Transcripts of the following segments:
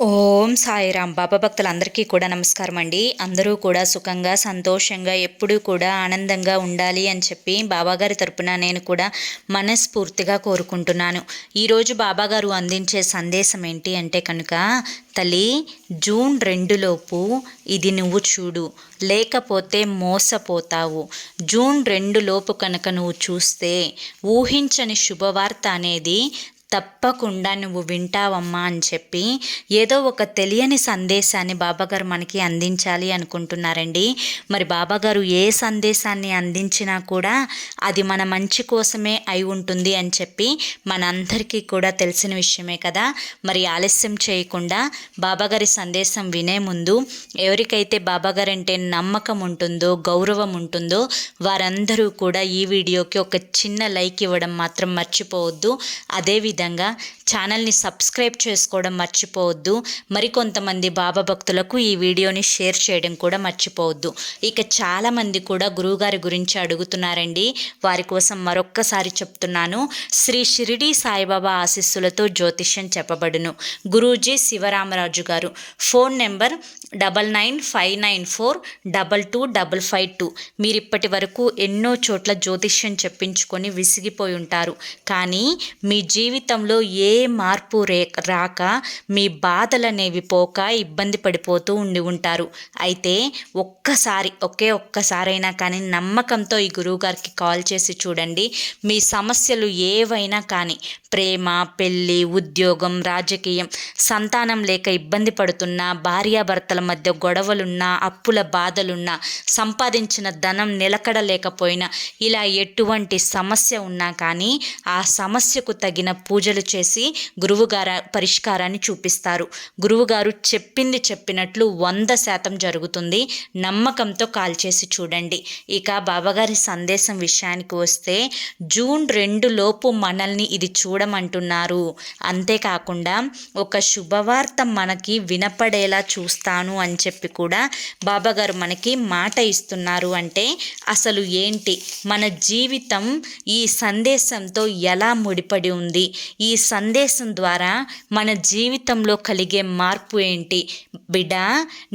ఓం సాయిరామ్. బాబా భక్తులందరికీ కూడా నమస్కారం అండి. అందరూ కూడా సుఖంగా సంతోషంగా ఎప్పుడూ కూడా ఆనందంగా ఉండాలి అని చెప్పి బాబాగారి తరపున నేను కూడా మనస్ఫూర్తిగా కోరుకుంటున్నాను. ఈరోజు బాబాగారు అందించే సందేశం ఏంటి అంటే కనుక, తల్లి, జూన్ 2 ఇది నువ్వు చూడు, లేకపోతే మోసపోతావు. జూన్ 2 కనుక నువ్వు చూస్తే ఊహించని శుభవార్త అనేది తప్పకుండా నువ్వు వింటావమ్మా అని చెప్పి ఏదో ఒక తెలియని సందేశాన్ని బాబాగారు మనకి అందించాలి అనుకుంటున్నారండి. మరి బాబాగారు ఏ సందేశాన్ని అందించినా కూడా అది మన మంచి కోసమే అయి ఉంటుంది అని చెప్పి మనందరికీ కూడా తెలిసిన విషయమే కదా. మరి ఆలస్యం చేయకుండా బాబాగారి సందేశం వినే ముందు ఎవరికైతే బాబాగారు అంటే నమ్మకం ఉంటుందో, గౌరవం ఉంటుందో వారందరూ కూడా ఈ వీడియోకి ఒక చిన్న లైక్ ఇవ్వడం మాత్రం మర్చిపోవద్దు. అదేవిధంగా ఛానల్ని సబ్స్క్రైబ్ చేసుకోవడం మర్చిపోవద్దు. మరికొంతమంది బాబా భక్తులకు ఈ వీడియోని షేర్ చేయడం కూడా మర్చిపోవద్దు. ఇక చాలామంది కూడా గురువుగారి గురించి అడుగుతున్నారండి. వారి కోసం మరొక్కసారి చెప్తున్నాను. శ్రీ షిరిడి సాయిబాబా ఆశీస్సులతో జ్యోతిష్యం చెప్పబడును. గురూజీ శివరామరాజు గారు. Phone number 9959422552. మీరు ఇప్పటి వరకు ఎన్నో చోట్ల జ్యోతిష్యం చెప్పించుకొని విసిగిపోయి ఉంటారు. కానీ మీ జీవితంలో ఏ మార్పు రాక మీ బాధలనేవి పోక ఇబ్బంది పడిపోతూ ఉంటారు. అయితే ఒకే ఒక్కసారైనా కానీ నమ్మకంతో ఈ గురువుగారికి కాల్ చేసి చూడండి. మీ సమస్యలు ఏవైనా కానీ, ప్రేమ, పెళ్ళి, ఉద్యోగం, రాజకీయం, సంతానం లేక ఇబ్బంది పడుతున్నా, భార్యాభర్తల మధ్య గొడవలున్నా, అప్పుల బాధలున్నా, సంపాదించిన ధనం నిలకడలేకపోయినా, ఇలా ఎటువంటి సమస్య ఉన్నా కానీ ఆ సమస్యకు తగిన పూజలు చేసి గురువుగారు పరిష్కారాన్ని చూపిస్తారు. గురువుగారు చెప్పింది చెప్పినట్లు 100% జరుగుతుంది. నమ్మకంతో కాల్ చేసి చూడండి. ఇక బాబాగారి సందేశం విషయానికి వస్తే, జూన్ 2 మనల్ని ఇది చూడమంటున్నారు. అంతేకాకుండా ఒక శుభవార్త మనకి వినపడేలా చూస్తాను అని చెప్పి కూడా బాబాగారు మనకి మాట ఇస్తున్నారు. అంటే అసలు ఏంటి, మన జీవితం ఈ సందేశంతో ఎలా ముడిపడి ఉంది, ఈ సందేశం ద్వారా మన జీవితంలో కలిగే మార్పు ఏంటి. బిడ్డ,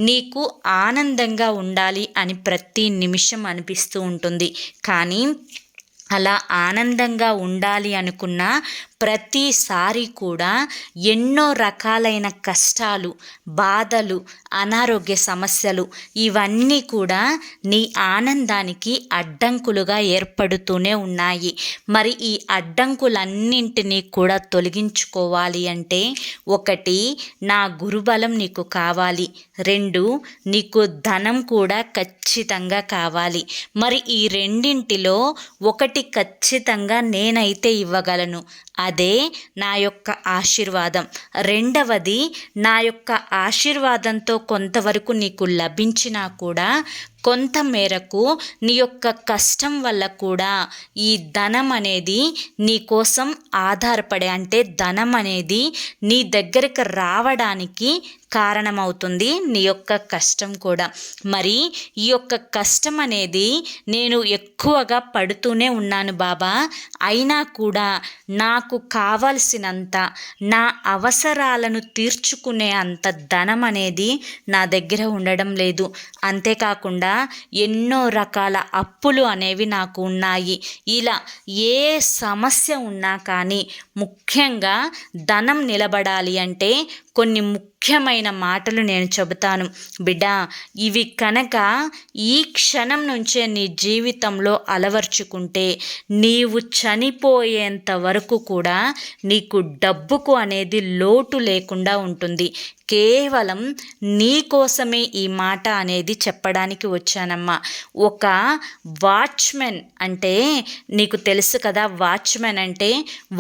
నీకు ఆనందంగా ఉండాలి అని ప్రతి నిమిషం అనిపిస్తూ ఉంటుంది. కానీ అలా ఆనందంగా ఉండాలి అనుకున్న ప్రతిసారి కూడా ఎన్నో రకాలైన కష్టాలు, బాధలు, అనారోగ్య సమస్యలు ఇవన్నీ కూడా నీ ఆనందానికి అడ్డంకులుగా ఏర్పడుతూనే ఉన్నాయి. మరి ఈ అడ్డంకులన్నింటినీ కూడా తొలగించుకోవాలి అంటే, 1, నా గురుబలం నీకు కావాలి. 2, నీకు ధనం కూడా ఖచ్చితంగా కావాలి. మరి ఈ రెండింటిలో ఒకటి ఖచ్చితంగా నేనైతే ఇవ్వగలను, అదే నా యొక్క ఆశీర్వాదం. 2వది, నా యొక్క ఆశీర్వాదంతో కొంతవరకు నీకు లభించినా కూడా కొంత మేరకు నీ యొక్క కష్టం వల్ల కూడా ఈ ధనం అనేది నీ కోసం ఆధారపడే, అంటే ధనం అనేది నీ దగ్గరికి రావడానికి కారణమవుతుంది నీ యొక్క కష్టం కూడా. మరి ఈ యొక్క కష్టం అనేది నేను ఎక్కువగా పడుతూనే ఉన్నాను బాబా, అయినా కూడా నాకు కావలసినంత, నా అవసరాలను తీర్చుకునే అంత ధనం అనేది నా దగ్గర ఉండడం లేదు. అంతేకాకుండా ఎన్నో రకాల అప్పులు అనేవి నాకు ఉన్నాయి. ఇలా ఏ సమస్య ఉన్నా కానీ ముఖ్యంగా ధనం నిలబడాలి అంటే కొన్ని ముఖ్యమైన మాటలు నేను చెబుతాను. బిడ్డ, ఇవి కనుక ఈ క్షణం నుంచే నీ జీవితంలో అలవర్చుకుంటే నీవు చనిపోయేంత వరకు కూడా నీకు డబ్బుకు అనేది లోటు లేకుండా ఉంటుంది. కేవలం నీ కోసమే ఈ మాట అనేది చెప్పడానికి వచ్చానమ్మా. ఒక వాచ్మెన్ అంటే నీకు తెలుసు కదా, వాచ్మెన్ అంటే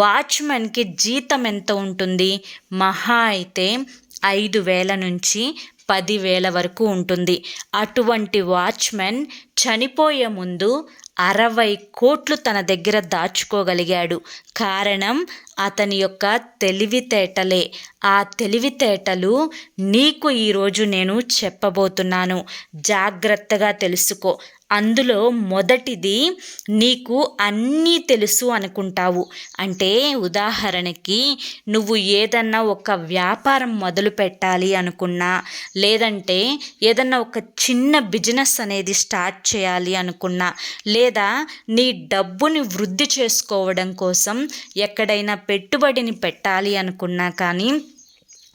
వాచ్మెన్కి జీతం ఎంత ఉంటుంది? మహా అయితే 5,000 నుంచి 10,000 వరకు ఉంటుంది. అటువంటి వాచ్మెన్ చనిపోయే ముందు 60 కోట్లు తన దగ్గర దాచుకోగలిగాడు. కారణం అతని యొక్క తెలివితేటలే. ఆ తెలివితేటలు నీకు ఈరోజు నేను చెప్పబోతున్నాను. జాగ్రత్తగా తెలుసుకో. అందులో మొదటిది నీకు అన్నీ తెలుసు అనుకుంటావు. అంటే ఉదాహరణకి నువ్వు ఏదన్నా ఒక వ్యాపారం మొదలు పెట్టాలి అనుకున్నా, లేదంటే ఏదన్నా ఒక చిన్న బిజినెస్ అనేది స్టార్ట్ చేయాలి అనుకున్నా, లేదా నీ డబ్బుని వృద్ధి చేసుకోవడం కోసం ఎక్కడైనా పెట్టుబడిని పెట్టాలి అనుకున్నా కానీ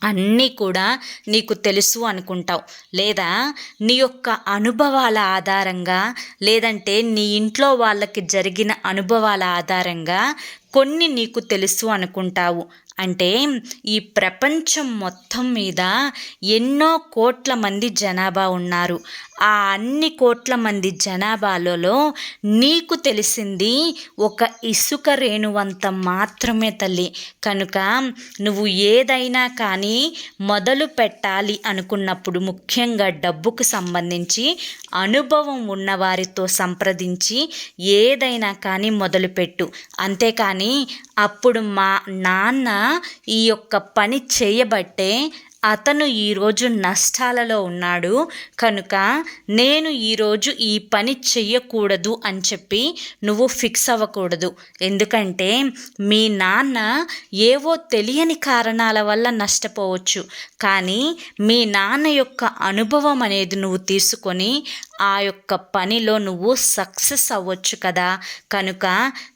అన్నీ కూడా నీకు తెలుసు అనుకుంటావు. లేదా నీ యొక్క అనుభవాల ఆధారంగా, లేదంటే నీ ఇంట్లో వాళ్ళకి జరిగిన అనుభవాల ఆధారంగా కొన్ని నీకు తెలుసు అనుకుంటావు. అంటే ఈ ప్రపంచం మొత్తం మీద ఎన్నో కోట్ల మంది జనాభా ఉన్నారు. ఆ అన్ని కోట్ల మంది జనాభాలలో నీకు తెలిసింది ఒక ఇసుక రేణువంత మాత్రమే తల్లి. కనుక నువ్వు ఏదైనా కానీ మొదలు పెట్టాలి అనుకున్నప్పుడు ముఖ్యంగా డబ్బుకు సంబంధించి అనుభవం ఉన్నవారితో సంప్రదించి ఏదైనా కానీ మొదలుపెట్టు. అంతేకాని అప్పుడు మా నాన్న ఈ యొక్క పని చేయబట్టే అతను ఈరోజు నష్టాలలో ఉన్నాడు, కనుక నేను ఈరోజు ఈ పని చెయ్యకూడదు అని చెప్పి నువ్వు ఫిక్స్ అవ్వకూడదు. ఎందుకంటే మీ నాన్న ఏవో తెలియని కారణాల వల్ల నష్టపోవచ్చు, కానీ మీ నాన్న యొక్క అనుభవం అనేది నువ్వు తీసుకొని ఆ యొక్క పనిలో నువ్వు సక్సెస్ అవ్వచ్చు కదా. కనుక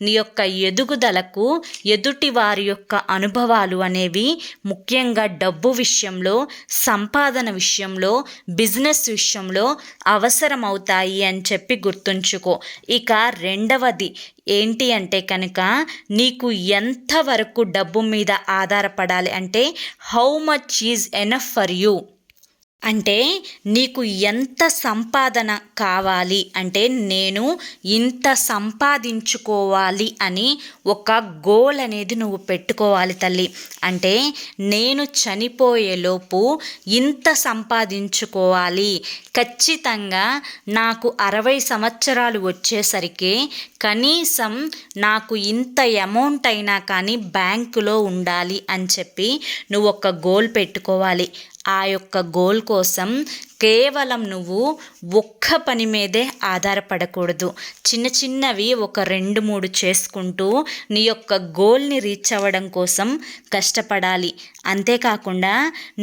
నీ యొక్క ఎదుగుదలకు ఎదుటి వారి యొక్క అనుభవాలు అనేవి ముఖ్యంగా డబ్బు విషయంలో, సంపాదన విషయంలో, బిజినెస్ విషయంలో అవసరమవుతాయి అని చెప్పి గుర్తుంచుకో. ఇక రెండవది ఏంటి అంటే కనుక నీకు ఎంతవరకు డబ్బు మీద ఆధారపడాలి అంటే how much is enough for you. అంటే నీకు ఎంత సంపాదన కావాలి అంటే నేను ఇంత సంపాదించుకోవాలి అని ఒక గోల్ అనేది నువ్వు పెట్టుకోవాలి తల్లి. అంటే నేను చనిపోయేలోపు ఇంత సంపాదించుకోవాలి, ఖచ్చితంగా నాకు 60 సంవత్సరాలు వచ్చేసరికి కనీసం నాకు ఇంత అమౌంట్ అయినా కానీ బ్యాంకులో ఉండాలి అని చెప్పి నువ్వు ఒక గోల్ పెట్టుకోవాలి. ఆ యొక్క గోల్ కోసం కేవలం నువ్వు ఒక్క పని మీదే ఆధారపడకూడదు. చిన్న చిన్నవి ఒక 2-3 చేసుకుంటూ నీ యొక్క గోల్ని రీచ్ అవ్వడం కోసం కష్టపడాలి. అంతేకాకుండా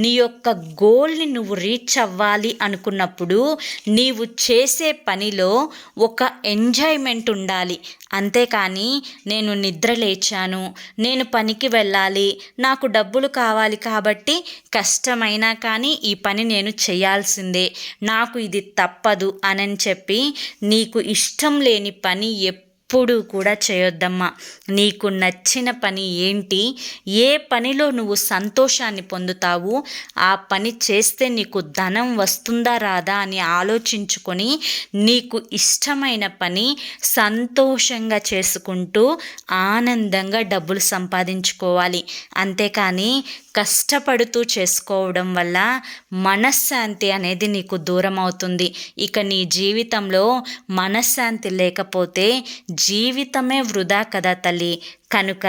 నీ యొక్క గోల్ని నువ్వు రీచ్ అవ్వాలి అనుకున్నప్పుడు నీవు చేసే పనిలో ఒక ఎంజాయ్మెంట్ ఉండాలి. అంతేకాని నేను నిద్ర లేచాను, నేను పనికి వెళ్ళాలి, నాకు డబ్బులు కావాలి కాబట్టి కష్టమైనా కానీ ఈ పని నేను చేయాల్సిందే, నాకు ఇది తప్పదు అని చెప్పి నీకు ఇష్టం లేని పని ఎప్పుడూ కూడా చేయొద్దమ్మా. నీకు నచ్చిన పని ఏంటి, ఏ పనిలో నువ్వు సంతోషాన్ని పొందుతావు, ఆ పని చేస్తే నీకు ధనం వస్తుందా రాదా అని ఆలోచించుకొని నీకు ఇష్టమైన పని సంతోషంగా చేసుకుంటూ ఆనందంగా డబ్బులు సంపాదించుకోవాలి. అంతేకాని కష్టపడుతూ చేసుకోవడం వల్ల మనశ్శాంతి అనేది నీకు దూరం అవుతుంది. ఇక నీ జీవితంలో మనశ్శాంతి లేకపోతే జీవితమే వృధా కదా తల్లి. కనుక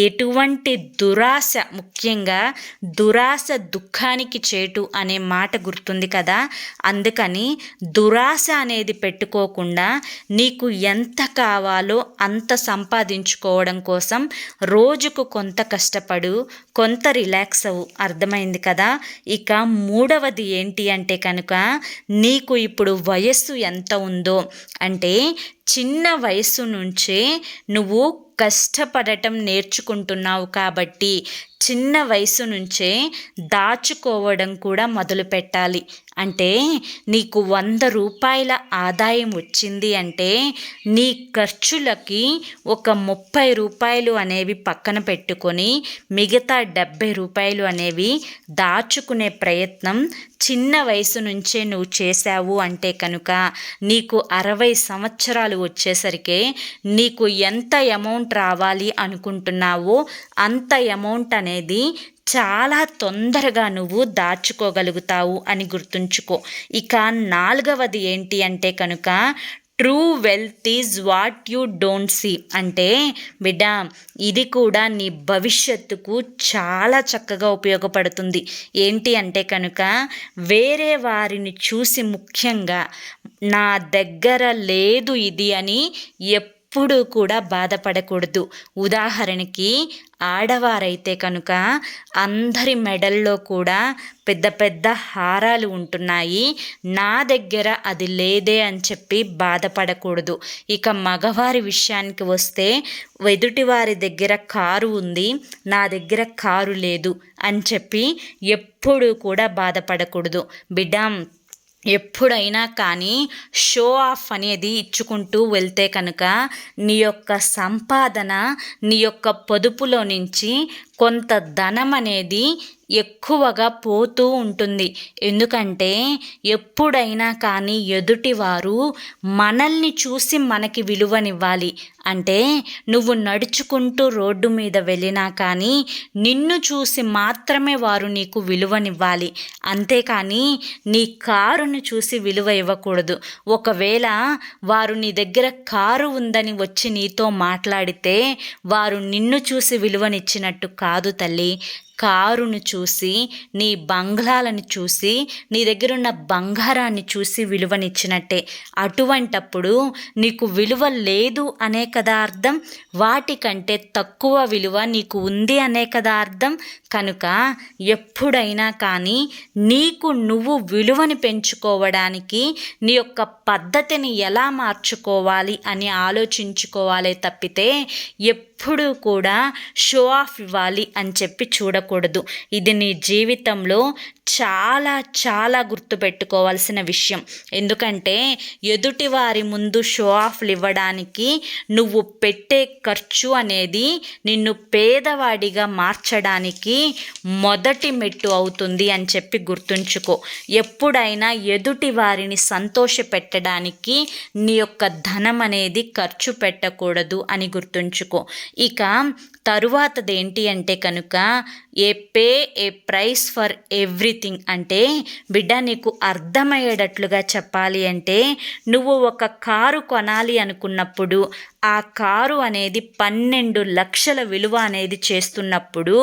ఎటువంటి దురాశ, ముఖ్యంగా దురాశ దుఃఖానికి చేటు అనే మాట గుర్తుంది కదా. అందుకని దురాశ అనేది పెట్టుకోకుండా నీకు ఎంత కావాలో అంత సంపాదించుకోవడం కోసం రోజుకు కొంత కష్టపడు, కొంత రిలాక్స్ అవ్వు. అర్థమైంది కదా. ఇక మూడవది ఏంటి అంటే కనుక నీకు ఇప్పుడు వయస్సు ఎంత ఉందో, అంటే చిన్న వయస్సు నుంచే నువ్వు కష్టపడటం నేర్చుకుంటున్నావు కాబట్టి చిన్న వయసు నుంచే దాచుకోవడం కూడా మొదలు పెట్టాలి. అంటే నీకు 100 రూపాయల ఆదాయం వచ్చింది అంటే నీ ఖర్చులకి ఒక 30 రూపాయలు అనేవి పక్కన పెట్టుకొని మిగతా 70 రూపాయలు అనేవి దాచుకునే ప్రయత్నం చిన్న వయసు నుంచే నువ్వు చేశావు అంటే కనుక నీకు 60 సంవత్సరాలు వచ్చేసరికి నీకు ఎంత అమౌంట్ రావాలి అనుకుంటున్నావో అంత అమౌంట్ అనేది చాలా తొందరగా నువ్వు దాచుకోగలుగుతావు అని గుర్తుంచుకో. ఇక 4వది ఏంటి అంటే కనుక true wealth is what you don't see. అంటే బిడ్డ, ఇది కూడా నీ భవిష్యత్తుకు చాలా చక్కగా ఉపయోగపడుతుంది. ఏంటి అంటే కనుక, వేరే వారిని చూసి ముఖ్యంగా నా దగ్గర లేదు ఇది అని ఎప్పుడూ కూడా బాధపడకూడదు. ఉదాహరణకి ఆడవారైతే కనుక అందరి మెడల్లో కూడా పెద్ద పెద్ద హారాలు ఉంటున్నాయి, నా దగ్గర అది లేదే అని చెప్పి బాధపడకూడదు. ఇక మగవారి విషయానికి వస్తే, ఎదుటివారి దగ్గర కారు ఉంది, నా దగ్గర కారు లేదు అని చెప్పి ఎప్పుడూ కూడా బాధపడకూడదు. బిడ్డ, ఎప్పుడైనా కానీ షో ఆఫ్ అనేది ఇచ్చుకుంటూ వెళ్తే కనుక నీ యొక్క సంపాదన, నీ యొక్క పొదుపులో నుంచి కొంత ధనం అనేది ఎక్కువగా పోతూ ఉంటుంది. ఎందుకంటే ఎప్పుడైనా కానీ ఎదుటివారు మనల్ని చూసి మనకి విలువనివ్వాలి. అంటే నువ్వు నడుచుకుంటూ రోడ్డు మీద వెళ్ళినా కానీ నిన్ను చూసి మాత్రమే వారు నీకు విలువనివ్వాలి. అంతేకాని నీ కారును చూసి విలువ ఇవ్వకూడదు. ఒకవేళ వారు నీ దగ్గర కారు ఉందని వచ్చి నీతో మాట్లాడితే వారు నిన్ను చూసి విలువనిచ్చినట్టు కాదు తల్లి. కారును చూసి, నీ బంగ్లాలను చూసి, నీ దగ్గరున్న బంగారాన్ని చూసి విలువనిచ్చినట్టే. అటువంటప్పుడు నీకు విలువ లేదు అనే కదా అర్థం. వాటికంటే తక్కువ విలువ నీకు ఉంది అనే కదా అర్థం. కనుక ఎప్పుడైనా కానీ నీకు నువ్వు విలువని పెంచుకోవడానికి నీ యొక్క పద్ధతిని ఎలా మార్చుకోవాలి అని ఆలోచించుకోవాలే తప్పితే ఎప్పుడూ కూడా షో ఆఫ్ ఇవ్వాలి అని చెప్పి చూడకూడదు. ఇది నీ జీవితంలో చాలా చాలా గుర్తుపెట్టుకోవాల్సిన విషయం. ఎందుకంటే ఎదుటివారి ముందు షో ఆఫ్లు ఇవ్వడానికి నువ్వు పెట్టే ఖర్చు అనేది నిన్ను పేదవాడిగా మార్చడానికి మొదటి మెట్టు అవుతుంది అని చెప్పి గుర్తుంచుకో. ఎప్పుడైనా ఎదుటి వారిని సంతోషపెట్టడానికి నీ యొక్క ధనం అనేది ఖర్చు పెట్టకూడదు అని గుర్తుంచుకో. ఇక తరువాతది ఏంటి అంటే కనుక, pay A price for everything. అంటే బిడ్డ, నీకు అర్థమయ్యేటట్లుగా చెప్పాలి అంటే, నువ్వు ఒక కారు కొనాలి అనుకున్నప్పుడు ఆ కారు అనేది 12 లక్షల విలువ అనేది చేస్తున్నప్పుడు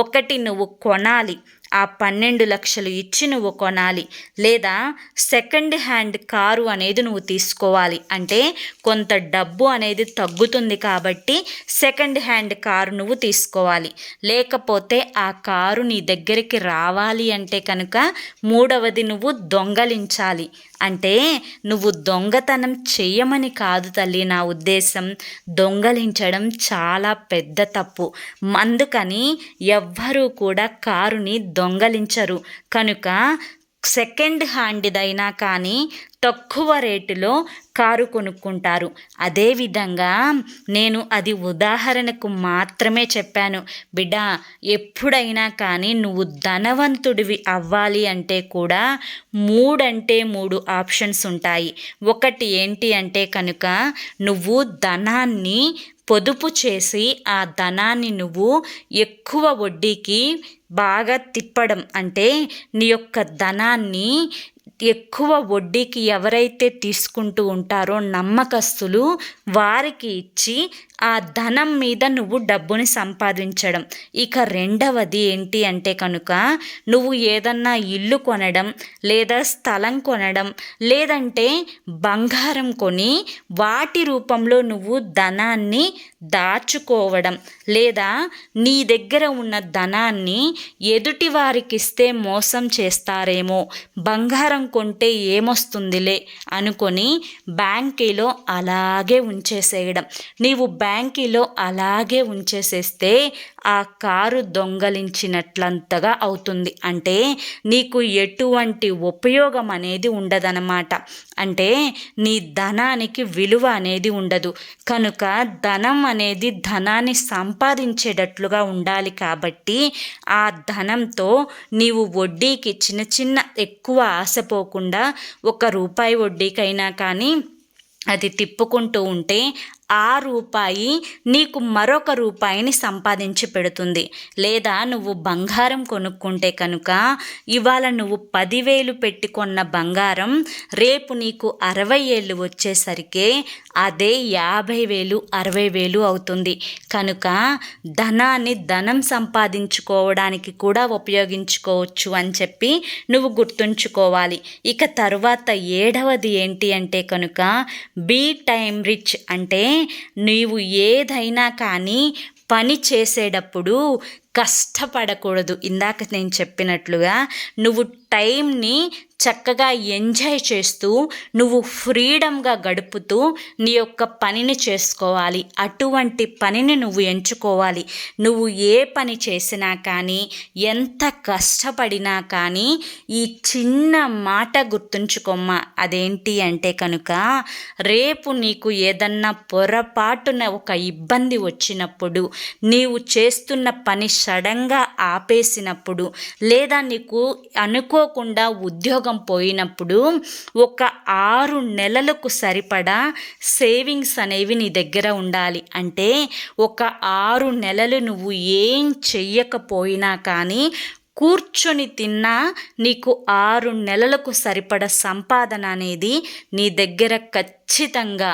ఒకటి నువ్వు కొనాలి, ఆ 12 లక్షలు ఇచ్చి నువ్వు కొనాలి. లేదా సెకండ్ హ్యాండ్ కారు అనేది నువ్వు తీసుకోవాలి. అంటే కొంత డబ్బు అనేది తగ్గుతుంది కాబట్టి సెకండ్ హ్యాండ్ కారు నువ్వు తీసుకోవాలి. లేకపోతే ఆ కారు నీ దగ్గరికి రావాలి అంటే కనుక మూడవది నువ్వు దొంగలించాలి. అంటే నువ్వు దొంగతనం చెయ్యమని కాదు తల్లి నా ఉద్దేశం. దొంగలించడం చాలా పెద్ద తప్పు. అందుకని ఎవ్వరూ కూడా కారుని దొంగలించరు. కనుక సెకండ్ హ్యాండ్దైనా కానీ తక్కువ రేటులో కారు కొనుక్కుంటారు. అదేవిధంగా నేను అది ఉదాహరణకు మాత్రమే చెప్పాను. బిడ్డ, ఎప్పుడైనా కానీ నువ్వు ధనవంతుడివి అవ్వాలి అంటే కూడా 3 ఆప్షన్స్ ఉంటాయి. ఒకటి ఏంటి అంటే కనుక, నువ్వు ధనాన్ని పొదుపు చేసి ఆ ధనాన్ని నువ్వు ఎక్కువ వడ్డీకి బాగా తిప్పడం. అంటే నీ యొక్క ధనాన్ని ఎక్కువ వడ్డీకి ఎవరైతే తీసుకుంటూ ఉంటారో నమ్మకస్తులు, వారికి ఇచ్చి ఆ ధనం మీద నువ్వు డబ్బుని సంపాదించడం. ఇక రెండవది ఏంటి అంటే కనుక, నువ్వు ఏదన్నా ఇల్లు కొనడం, లేదా స్థలం కొనడం, లేదంటే బంగారం కొని వాటి రూపంలో నువ్వు ధనాన్ని దాచుకోవడం. లేదా నీ దగ్గర ఉన్న ధనాన్ని ఎదుటి వారికి ఇస్తే మోసం చేస్తారేమో, బంగారం కొంటే ఏమొస్తుందిలే అనుకొని బ్యాంకీలో అలాగే ఉంచేసేయడం. నీవు బ్యాంకీలో అలాగే ఉంచేసేస్తే ఆ కారు దొంగలించినట్లంతగా అవుతుంది. అంటే నీకు ఎటువంటి ఉపయోగం అనేది ఉండదన్నమాట. అంటే నీ ధనానికి విలువ అనేది ఉండదు. కనుక ధనం అనేది ధనాన్ని సంపాదించేటట్లుగా ఉండాలి. కాబట్టి ఆ ధనంతో నీవు వడ్డీకి చిన్న చిన్న ఎక్కువ ఆశపోకుండా 1 రూపాయి వడ్డీకైనా కానీ అది తిప్పుకుంటూ ఉంటే ఆ రూపాయి నీకు మరొక రూపాయిని సంపాదించి పెడుతుంది. లేదా నువ్వు బంగారం కొనుక్కుంటే కనుక ఇవాళ నువ్వు 10,000 పెట్టి కొన్న బంగారం రేపు నీకు 60 ఏళ్ళు వచ్చేసరికి అదే 50,000 60,000 అవుతుంది. కనుక ధనం సంపాదించుకోవడానికి కూడా ఉపయోగించుకోవచ్చు అని చెప్పి నువ్వు గుర్తుంచుకోవాలి. ఇక తరువాత 7వది ఏంటి అంటే కనుక బీ టైమ్ రిచ్. అంటే నీవు ఏదైనా కానీ పని చేసేటప్పుడు కష్టపడకూడదు. ఇందాక నేను చెప్పినట్లుగా నువ్వు టైంని చక్కగా ఎంజాయ్ చేస్తూ నువ్వు ఫ్రీడమ్గా గడుపుతూ నీ యొక్క పనిని చేసుకోవాలి. అటువంటి పనిని నువ్వు ఎంచుకోవాలి. నువ్వు ఏ పని చేసినా కానీ ఎంత కష్టపడినా కానీ ఈ చిన్న మాట గుర్తుంచుకోమ్మా. అదేంటి అంటే కనుక రేపు నీకు ఏదన్నా పొరపాటున ఒక ఇబ్బంది వచ్చినప్పుడు, నీవు చేస్తున్న పని సడన్గా ఆపేసినప్పుడు, లేదా నీకు అనుకోకుండా ఉద్యోగం పోయినప్పుడు ఒక 6 నెలలకు సరిపడా సేవింగ్స్ అనేవి నీ దగ్గర ఉండాలి. అంటే ఒక 6 నెలలు నువ్వు ఏం చెయ్యకపోయినా కానీ కూర్చొని తిన్నా నీకు 6 నెలలకు సరిపడ సంపాదన అనేది నీ దగ్గర ఖచ్చితంగా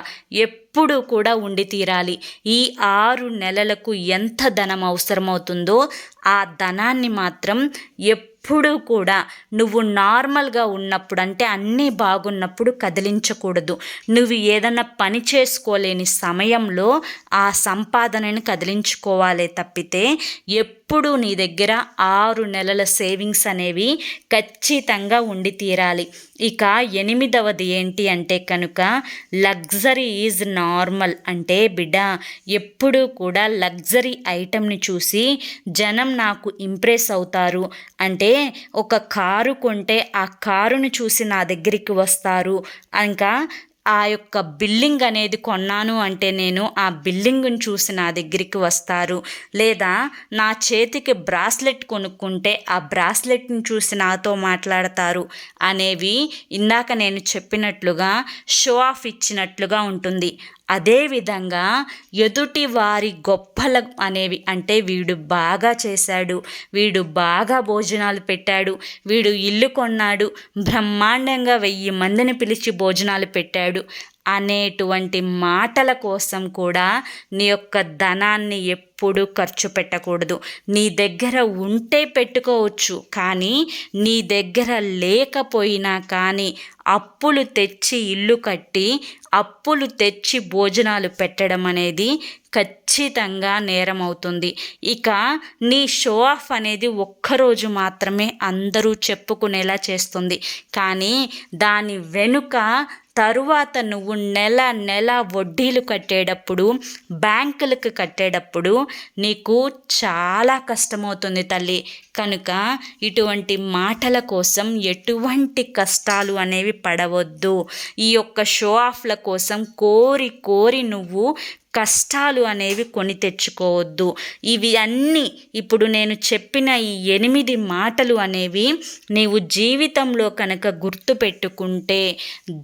ఎప్పుడూ కూడా ఉండి తీరాలి. ఈ 6 నెలలకు ఎంత ధనం అవసరమవుతుందో ఆ ధనాన్ని మాత్రం ఎప్పుడూ కూడా నువ్వు నార్మల్గా ఉన్నప్పుడు, అంటే అన్నీ బాగున్నప్పుడు కదిలించకూడదు. నువ్వు ఏదన్నా పని చేసుకోలేని సమయంలో ఆ సంపాదనని కదిలించుకోవాలే తప్పితే ఎప్పుడు నీ దగ్గర 6 నెలల సేవింగ్స్ అనేవి ఖచ్చితంగా ఉండి తీరాలి. ఇక 8వది ఏంటి అంటే కనుక లగ్జరీ ఈజ్ నార్మల్. అంటే బిడ్డ, ఎప్పుడూ కూడా లగ్జరీ ఐటెంని చూసి జనం నాకు ఇంప్రెస్ అవుతారు. అంటే ఒక కారు కొంటే ఆ కారుని చూసి నా దగ్గరికి వస్తారు. ఇంకా ఆ యొక్క బిల్డింగ్ అనేది కొన్నాను అంటే నేను ఆ బిల్డింగ్ని చూసి నా దగ్గరికి వస్తారు. లేదా నా చేతికి బ్రాస్లెట్ కొనుక్కుంటే ఆ బ్రాస్లెట్ని చూసి నాతో మాట్లాడతారు అనేవి ఇందాక నేను చెప్పినట్లుగా షో ఆఫ్ ఇచ్చినట్లుగా ఉంటుంది. అదేవిధంగా ఎదుటి వారి గొప్పల అనేవి, అంటే వీడు బాగా చేశాడు, వీడు బాగా భోజనాలు పెట్టాడు, వీడు ఇల్లు కొన్నాడు, బ్రహ్మాండంగా 1000 మందిని పిలిచి భోజనాలు పెట్టాడు అనేటువంటి మాటల కోసం కూడా నీ యొక్క ధనాన్ని ఎప్పుడూ ఖర్చు పెట్టకూడదు. నీ దగ్గర ఉంటే పెట్టుకోవచ్చు, కానీ నీ దగ్గర లేకపోయినా కానీ అప్పులు తెచ్చి ఇల్లు కట్టి అప్పులు తెచ్చి భోజనాలు పెట్టడం అనేది ఖచ్చితంగా నేరం అవుతుంది. ఇక నీ షో ఆఫ్ అనేది ఒక్కరోజు మాత్రమే అందరూ చెప్పుకునేలా చేస్తుంది. కానీ దాని వెనుక తరువాత నువ్వు నెల నెల వడ్డీలు కట్టేటప్పుడు, బ్యాంకులకు కట్టేటప్పుడు నీకు చాలా కష్టమవుతుంది తల్లి. కనుక ఇటువంటి మాటల కోసం ఎటువంటి కష్టాలు అనేవి పడవద్దు. ఈ యొక్క షో ఆఫ్ల కోసం కోరి కోరి నువ్వు కష్టాలు అనేవి కొని తెచ్చుకోవద్దు. ఇవి అన్నీ ఇప్పుడు నేను చెప్పిన ఈ 8 మాటలు అనేవి నీవు జీవితంలో కనుక గుర్తుపెట్టుకుంటే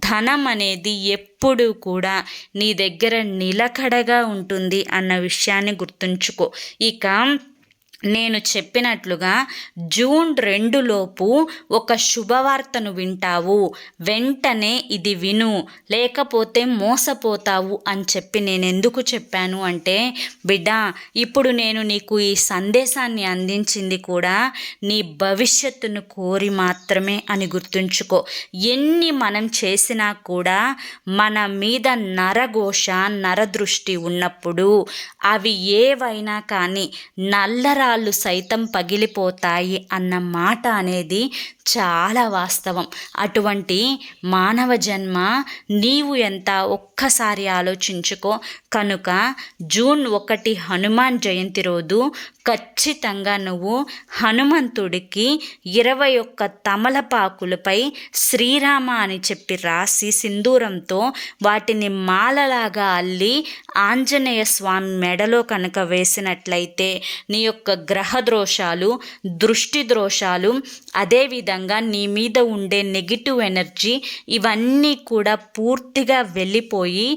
ధనం అనేది ఎప్పుడూ కూడా నీ దగ్గర నిలకడగా ఉంటుంది అన్న విషయాన్ని గుర్తుంచుకో. ఇక నేను చెప్పినట్లుగా జూన్ 2 లోపు ఒక శుభవార్తను వింటావు. వెంటనే ఇది విను, లేకపోతే మోసపోతావు అని చెప్పి నేను ఎందుకు చెప్పాను అంటే బిడ్డ, ఇప్పుడు నేను నీకు ఈ సందేశాన్ని అందించింది కూడా నీ భవిష్యత్తును కోరి మాత్రమే అని గుర్తుంచుకో. ఎన్ని మనం చేసినా కూడా మన మీద నరఘోష నరదృష్టి ఉన్నప్పుడు అవి ఏవైనా కానీ నల్లరాళ్ళు సైతం పగిలిపోతాయి అన్న మాట అనేది చాలా వాస్తవం. అటువంటి మానవ జన్మ నీవు ఎంత ఒక్కసారి ఆలోచించుకో. కనుక జూన్ 1 హనుమాన్ జయంతి రోజు ఖచ్చితంగా నువ్వు హనుమంతుడికి 21 తమలపాకులపై శ్రీరామ అని చెప్పి రాసి సింధూరంతో వాటిని మాలలాగా అల్లి ఆంజనేయ స్వామి మెడలో కనుక వేసినట్లయితే నీ యొక్క గ్రహ దోషాలు, దృష్టి దోషాలు, అదేవిధంగా అదేవిధంగా నీ మీద ఉండే నెగిటివ్ ఎనర్జీ ఇవన్నీ కూడా పూర్తిగా వెళ్ళిపోయి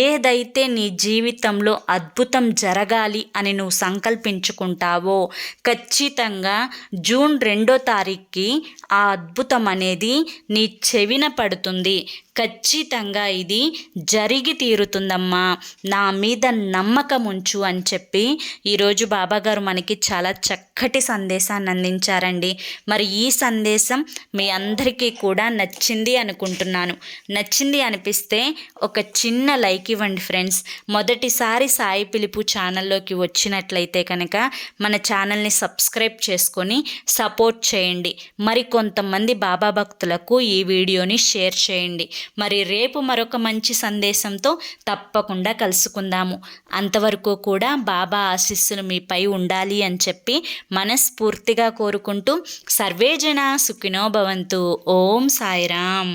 ఏదైతే నీ జీవితంలో అద్భుతం జరగాలి అని నువ్వు సంకల్పించుకుంటావో ఖచ్చితంగా జూన్ 2వ తారీఖుకి ఆ అద్భుతం అనేది నీ చెవిన పడుతుంది. ఖచ్చితంగా ఇది జరిగి తీరుతుందమ్మా, నా మీద నమ్మకం ఉంచు అని చెప్పి ఈరోజు బాబాగారు మనకి చాలా చక్కటి సందేశాన్ని అందించారండి. మరి ఈ సందేశం మీ అందరికీ కూడా నచ్చింది అనుకుంటున్నాను. నచ్చింది అనిపిస్తే ఒక చిన్న లైక్ ఇవ్వండి ఫ్రెండ్స్. మొదటిసారి సాయి పిలుపు ఛానల్లోకి వచ్చినట్లయితే కనుక మన ఛానల్ని సబ్స్క్రైబ్ చేసుకొని సపోర్ట్ చేయండి. మరి కొంతమంది బాబా భక్తులకు ఈ వీడియోని షేర్ చేయండి. మరి రేపు మరొక మంచి సందేశంతో తప్పకుండా కలుసుకుందాము. అంతవరకు కూడా బాబా ఆశీస్సులు మీపై ఉండాలి అని చెప్పి మనస్ఫూర్తిగా కోరుకుంటూ సర్వేజన సుఖినో భవంతు. ఓం సాయిరామ్.